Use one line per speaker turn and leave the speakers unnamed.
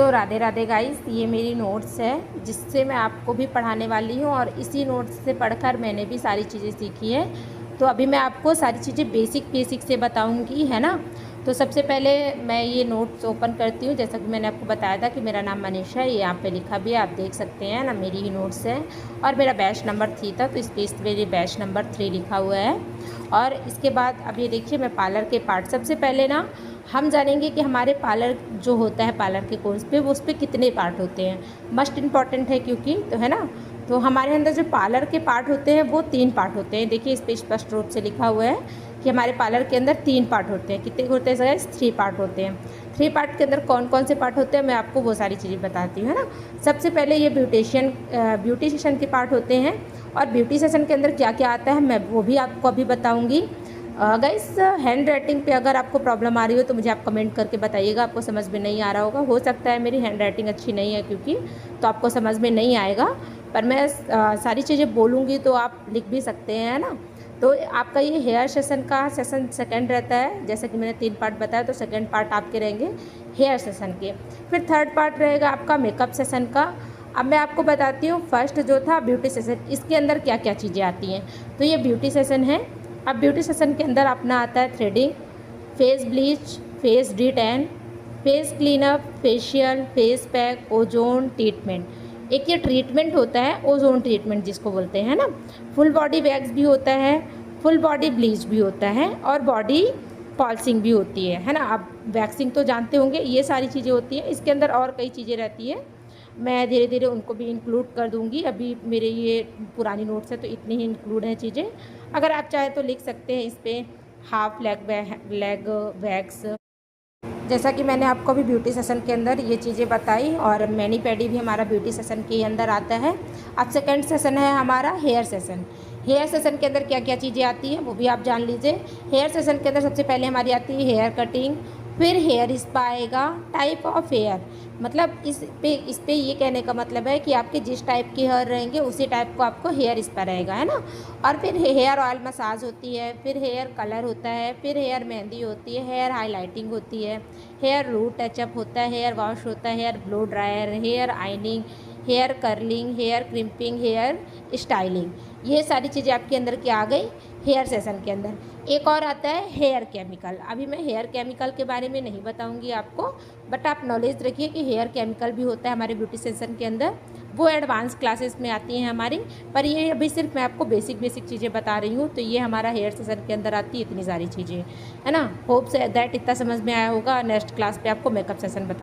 Radhe Radhe guys, ये मेरी notes है जिससे मैं आपको भी पढ़ाने वाली हूँ और इसी नोट्स से पढ़कर मैंने भी सारी चीज़ें सीखी है। तो अभी मैं आपको सारी चीज़ें बेसिक से बताऊँगी, है ना। तो सबसे पहले मैं ये नोट्स ओपन करती हूँ। जैसा कि मैंने आपको बताया था कि मेरा नाम मनीषा है, ये यहाँ पे लिखा भी है, आप देख सकते हैं ना, मेरी ही नोट्स है। और मेरा बैच नंबर 3 था, तो इस पेज पे मेरे बैच नंबर 3 लिखा हुआ है। और इसके बाद अब ये देखिए, मैं पार्लर के पार्ट सबसे पहले ना हम जानेंगे कि हमारे पार्लर जो होता है, पार्लर के कोर्स पे, वो उस पर कितने पार्ट होते हैं। मस्ट इम्पॉर्टेंट है क्योंकि, तो है ना। तो हमारे अंदर जो पार्लर के पार्ट होते हैं वो 3 पार्ट होते हैं। देखिए, इस पे स्पष्ट रूप से लिखा हुआ है कि हमारे पार्लर के अंदर 3 पार्ट होते हैं। कितने होते हैं गाइस? 3 पार्ट होते हैं। 3 पार्ट के अंदर कौन कौन से पार्ट होते हैं, मैं आपको वो सारी चीज़ें बताती हूँ, है ना। सबसे पहले ये ब्यूटी सेशन के पार्ट होते हैं। और ब्यूटी सेशन के अंदर क्या क्या आता है मैं वो भी आपको अभी बताऊँगी। गाइस, हैंड राइटिंग पे अगर आपको प्रॉब्लम आ रही हो तो मुझे आप कमेंट करके बताइएगा। आपको समझ में नहीं आ रहा होगा, हो सकता है मेरी हैंड राइटिंग अच्छी नहीं है क्योंकि, तो आपको समझ में नहीं आएगा। पर मैं सारी चीज़ें बोलूँगी तो आप लिख भी सकते हैं, है ना। तो आपका ये हेयर सेशन का सेशन सेकंड रहता है। जैसे कि मैंने 3 पार्ट बताया, तो सेकंड पार्ट आपके रहेंगे हेयर सेशन के। फिर थर्ड पार्ट रहेगा आपका मेकअप सेशन का। अब मैं आपको बताती हूँ, फर्स्ट जो था ब्यूटी सेशन, इसके अंदर क्या क्या चीज़ें आती हैं। तो ये ब्यूटी सेशन है। अब ब्यूटी सेशन के अंदर अपना आता है threading, face bleach, face D-Tan, face cleanup, facial, face pack, ozone treatment. एक ये ट्रीटमेंट होता है ओजोन ट्रीटमेंट जिसको बोलते हैं ना। फुल बॉडी वैक्स भी होता है, फुल बॉडी ब्लीच भी होता है और बॉडी पॉलिशिंग भी होती है ना। आप वैक्सिंग तो जानते होंगे, ये सारी चीज़ें होती हैं। इसके अंदर और कई चीज़ें रहती है, मैं धीरे धीरे उनको भी इंक्लूड कर दूंगी। अभी मेरे ये पुरानी नोट्स है तो इतनी ही इंक्लूड हैं चीज़ें। अगर आप चाहें तो लिख सकते हैं इस पर हाफ लेग वैक्स। जैसा कि मैंने आपको अभी ब्यूटी सेशन के अंदर ये चीज़ें बताई, और मैनी पेडी भी हमारा ब्यूटी सेशन के अंदर आता है। अब सेकंड सेशन है हमारा हेयर सेशन। हेयर सेशन के अंदर क्या क्या चीज़ें आती हैं वो भी आप जान लीजिए। हेयर सेशन के अंदर सबसे पहले हमारी आती है हेयर कटिंग, फिर हेयर स्पा आएगा, टाइप ऑफ हेयर, मतलब इस पे ये कहने का मतलब है कि आपके जिस टाइप के हेयर रहेंगे उसी टाइप को आपको हेयर स्पा रहेगा, है ना। और फिर हेयर ऑयल मसाज होती है, फिर हेयर कलर होता है, फिर हेयर मेहंदी होती है, हेयर हाईलाइटिंग होती है, हेयर रूट टचअप होता है, हेयर वॉश होता है, hair blow dryer, hair ironing, hair curling, hair crimping, hair styling. ये सारी चीज़ें आपके अंदर की आ गई हेयर सेशन के अंदर। एक और आता है हेयर केमिकल। अभी मैं हेयर केमिकल के बारे में नहीं बताऊंगी आपको, बट आप नॉलेज रखिए कि हेयर केमिकल भी होता है हमारे ब्यूटी सेशन के अंदर। वो एडवांस क्लासेस में आती हैं हमारी, पर ये अभी सिर्फ मैं आपको बेसिक चीज़ें बता रही हूँ। तो ये हमारा हेयर सेशन के अंदर आती है इतनी सारी चीज़ें, है ना। होप से दैट इतना समझ में आया होगा। नेक्स्ट क्लास पे आपको मेकअप सेशन बता